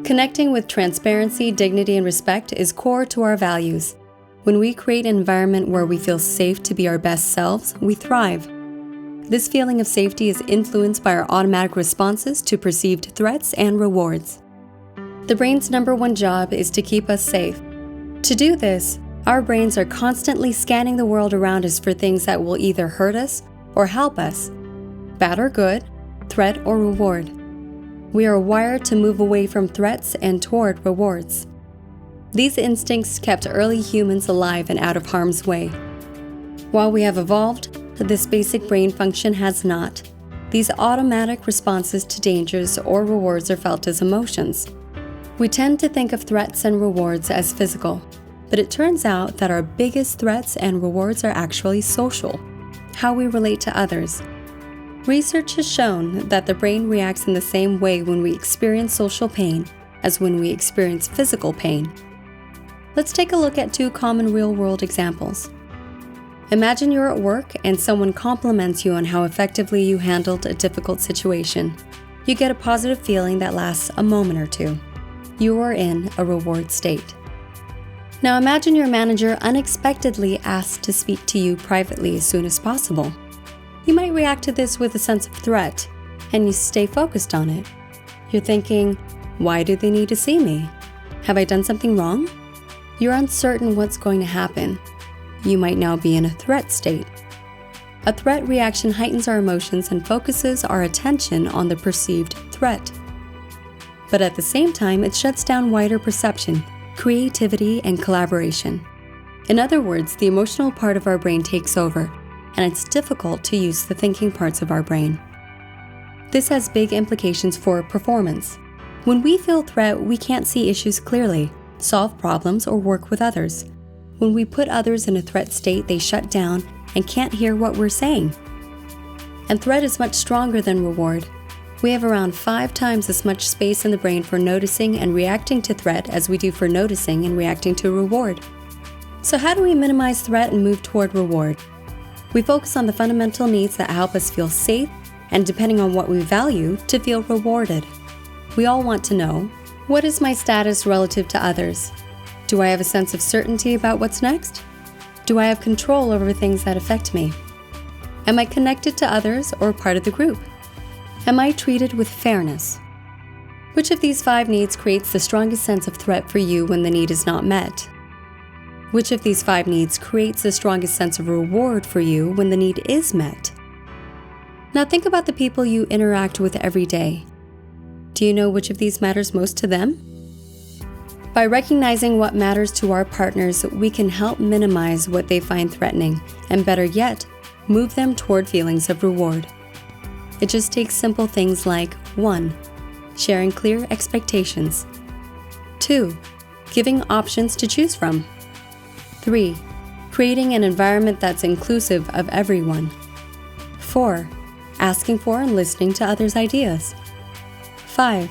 Connecting with transparency, dignity, and respect is core to our values. When we create an environment where we feel safe to be our best selves, we thrive. This feeling of safety is influenced by our automatic responses to perceived threats and rewards. The brain's number one job is to keep us safe. To do this, our brains are constantly scanning the world around us for things that will either hurt us or help us, bad or good, threat or reward. We are wired to move away from threats and toward rewards. These instincts kept early humans alive and out of harm's way. While we have evolved, this basic brain function has not. These automatic responses to dangers or rewards are felt as emotions. We tend to think of threats and rewards as physical, but it turns out that our biggest threats and rewards are actually social, how we relate to others. Research has shown that the brain reacts in the same way when we experience social pain as when we experience physical pain. Let's take a look at two common real-world examples. Imagine you're at work and someone compliments you on how effectively you handled a difficult situation. You get a positive feeling that lasts a moment or two. You are in a reward state. Now imagine your manager unexpectedly asks to speak to you privately as soon as possible. You might react to this with a sense of threat, and you stay focused on it. You're thinking, why do they need to see me? Have I done something wrong? You're uncertain what's going to happen. You might now be in a threat state. A threat reaction heightens our emotions and focuses our attention on the perceived threat. But at the same time, it shuts down wider perception, creativity, and collaboration. In other words, the emotional part of our brain takes over, and it's difficult to use the thinking parts of our brain. This has big implications for performance. When we feel threat, we can't see issues clearly, solve problems, or work with others. When we put others in a threat state, they shut down and can't hear what we're saying. And threat is much stronger than reward. We have around 5 times as much space in the brain for noticing and reacting to threat as we do for noticing and reacting to reward. So how do we minimize threat and move toward reward? We focus on the fundamental needs that help us feel safe and, depending on what we value, to feel rewarded. We all want to know, what is my status relative to others? Do I have a sense of certainty about what's next? Do I have control over things that affect me? Am I connected to others or part of the group? Am I treated with fairness? Which of these 5 needs creates the strongest sense of threat for you when the need is not met? Which of these 5 needs creates the strongest sense of reward for you when the need is met? Now think about the people you interact with every day. Do you know which of these matters most to them? By recognizing what matters to our partners, we can help minimize what they find threatening, and better yet, move them toward feelings of reward. It just takes simple things like 1. Sharing clear expectations. 2. Giving options to choose from. 3. Creating an environment that's inclusive of everyone. 4. Asking for and listening to others' ideas. 5.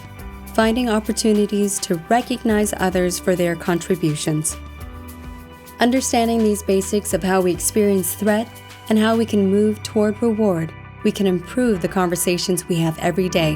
Finding opportunities to recognize others for their contributions. Understanding these basics of how we experience threat and how we can move toward reward, we can improve the conversations we have every day.